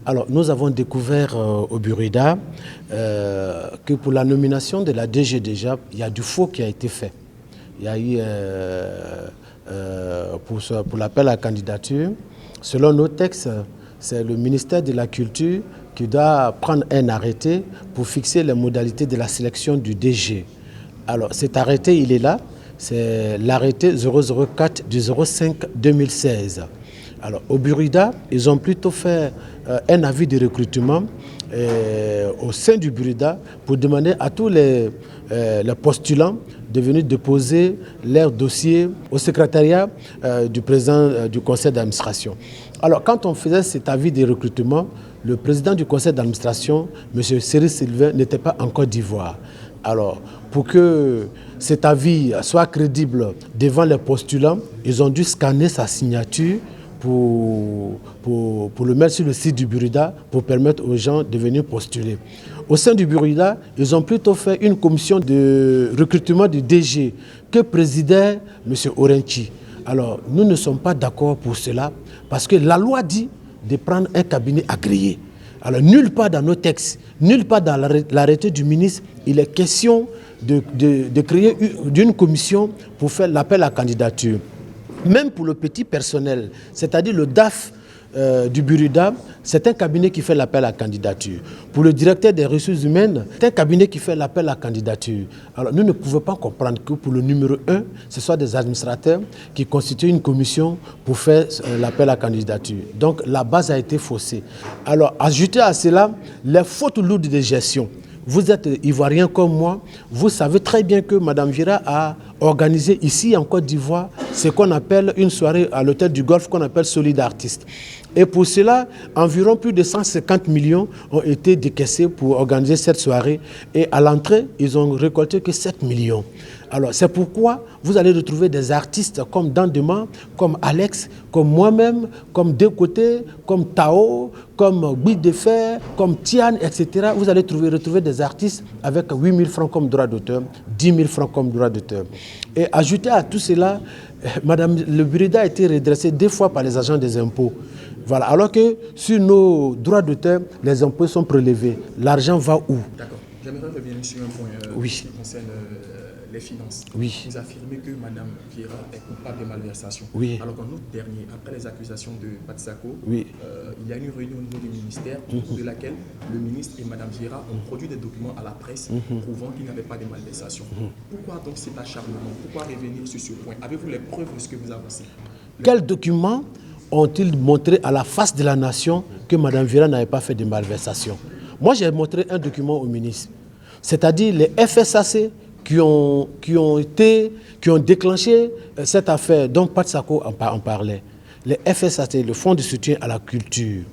Alors, nous avons découvert au Burida que pour la nomination de la DG déjà, il y a du faux qui a été fait. Il y a eu, pour l'appel à la candidature, selon nos textes, c'est le ministère de la Culture qui doit prendre un arrêté pour fixer les modalités de la sélection du DG. Alors, cet arrêté, il est là. C'est l'arrêté 004 du 05 2016. Alors, au Burida, ils ont plutôt fait un avis de recrutement au sein du Burida pour demander à tous les postulants de venir déposer leur dossier au secrétariat du président du conseil d'administration. Alors, quand on faisait cet avis de recrutement, le président du conseil d'administration, M. Cyril Sylvain, n'était pas en Côte d'Ivoire. Alors, pour que cet avis soit crédible devant les postulants, ils ont dû scanner sa signature pour le mettre sur le site du Burida pour permettre aux gens de venir postuler. Au sein du Burida, ils ont plutôt fait une commission de recrutement du DG que présidait M. Orenchi. Alors, nous ne sommes pas d'accord pour cela parce que la loi dit de prendre un cabinet agréé. Alors, nulle part dans nos textes, nulle part dans l'arrêté du ministre, il est question de créer une commission pour faire l'appel à candidature. Même pour le petit personnel, c'est-à-dire le DAF du Burida, c'est un cabinet qui fait l'appel à candidature. Pour le directeur des ressources humaines, c'est un cabinet qui fait l'appel à candidature. Alors nous ne pouvons pas comprendre que pour le numéro 1, ce soit des administrateurs qui constituent une commission pour faire l'appel à candidature. Donc la base a été faussée. Alors ajoutez à cela les fautes lourdes de gestion. Vous êtes ivoirien comme moi, vous savez très bien que Mme Vira a organisé ici en Côte d'Ivoire ce qu'on appelle une soirée à l'hôtel du Golfe qu'on appelle Solid Artist. Et pour cela, environ plus de 150 millions ont été décaissés pour organiser cette soirée. Et à l'entrée, ils ont récolté que 7 millions. Alors c'est pourquoi vous allez retrouver des artistes comme Dandema, comme Alex, comme moi-même, comme Décoté, comme Tao, comme Guy de Fer, comme Tian, etc. Vous allez retrouver des artistes avec 8 000 francs comme droit d'auteur, 10 000 francs comme droit d'auteur. Et ajouté à tout cela, le Burida a été redressé 2 fois par les agents des impôts. Voilà. Alors que sur nos droits d'auteur, les impôts sont prélevés. L'argent va où? D'accord. J'aimerais revenir sur un point qui concerne les finances. Oui. Vous affirmez que Mme Vira est coupable de malversation. Oui. Alors qu'en août dernier, après les accusations de Patsako, oui. Il y a eu une réunion au niveau du ministère au cours de laquelle le ministre et Mme Vira ont produit des documents à la presse prouvant qu'il n'y avait pas de malversation. Pourquoi donc cet acharnement? Pourquoi revenir sur ce point? Avez-vous les preuves de ce que vous avancez? Quels documents ont-ils montré à la face de la nation que Mme Vira n'avait pas fait de malversation? Moi, j'ai montré un document au ministre, c'est-à-dire les FSAC qui ont déclenché cette affaire dont Patsako en parlait. Les FSAC, le Fonds de soutien à la culture.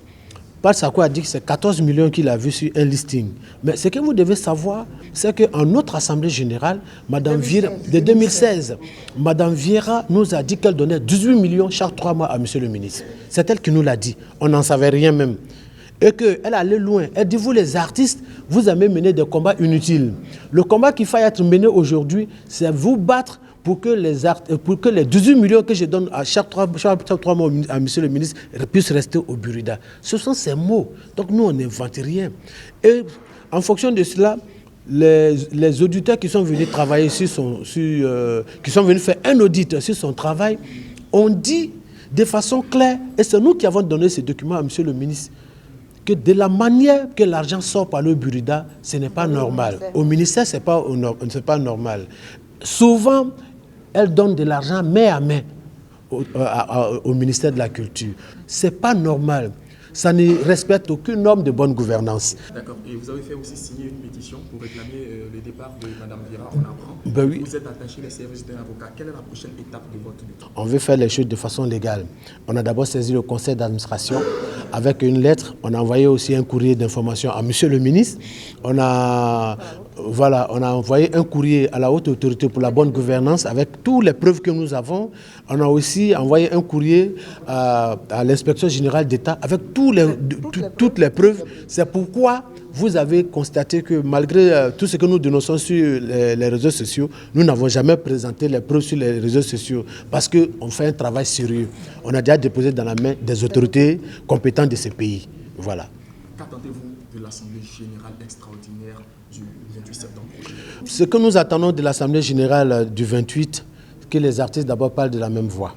Patsako a dit que c'est 14 millions qu'il a vu sur un listing. Mais ce que vous devez savoir, c'est qu'en notre Assemblée générale, Mme Vira, de 2016, Mme Vira nous a dit qu'elle donnait 18 millions chaque 3 mois à M. le ministre. C'est elle qui nous l'a dit. On n'en savait rien même. Et qu'elle allait loin. Elle dit, vous les artistes, vous avez mené des combats inutiles. Le combat qu'il faut être mené aujourd'hui, c'est vous battre pour que les 18 millions que je donne à chaque 3 mois à M. le ministre puissent rester au Burida. Ce sont ces mots. Donc nous, on n'invente rien. Et en fonction de cela, les auditeurs qui sont venus travailler qui sont venus faire un audit sur son travail, ont dit de façon claire, et c'est nous qui avons donné ces documents à M. le ministre, que de la manière que l'argent sort par le Burida, ce n'est pas normal. Au ministère, ce n'est pas normal. Souvent, elle donne de l'argent main à main au ministère de la Culture. Ce n'est pas normal. Ça ne respecte aucune norme de bonne gouvernance. D'accord. Et vous avez fait aussi signer une pétition pour réclamer le départ de Mme Vira. On apprend. Ben oui. Vous êtes attaché les services d'un avocat. Quelle est la prochaine étape de votre lutte? On veut faire les choses de façon légale. On a d'abord saisi le conseil d'administration avec une lettre. On a envoyé aussi un courrier d'information à M. le ministre. On a envoyé un courrier à la haute autorité pour la bonne gouvernance avec toutes les preuves que nous avons. On a aussi envoyé un courrier à l'inspection générale d'État avec toutes les preuves. C'est pourquoi vous avez constaté que malgré tout ce que nous dénonçons sur les réseaux sociaux, nous n'avons jamais présenté les preuves sur les réseaux sociaux parce qu'on fait un travail sérieux. On a déjà déposé dans la main des autorités compétentes de ce pays. Voilà. Qu'attendez-vous de l'Assemblée générale extraordinaire du 28 septembre prochain? Ce que nous attendons de l'Assemblée générale du 28, que les artistes d'abord parlent de la même voix.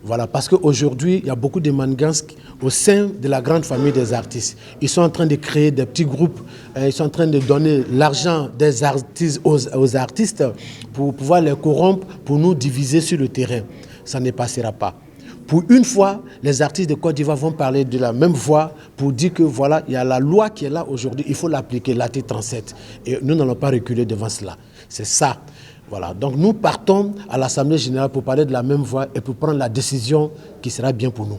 Voilà, parce qu'aujourd'hui, il y a beaucoup de mangances au sein de la grande famille des artistes. Ils sont en train de créer des petits groupes, ils sont en train de donner l'argent des artistes aux artistes pour pouvoir les corrompre, pour nous diviser sur le terrain. Ça ne passera pas. Pour une fois, les artistes de Côte d'Ivoire vont parler de la même voix pour dire que voilà, il y a la loi qui est là aujourd'hui, il faut l'appliquer, l'article 37. Et nous n'allons pas reculer devant cela. C'est ça. Voilà. Donc nous partons à l'Assemblée générale pour parler de la même voix et pour prendre la décision qui sera bien pour nous.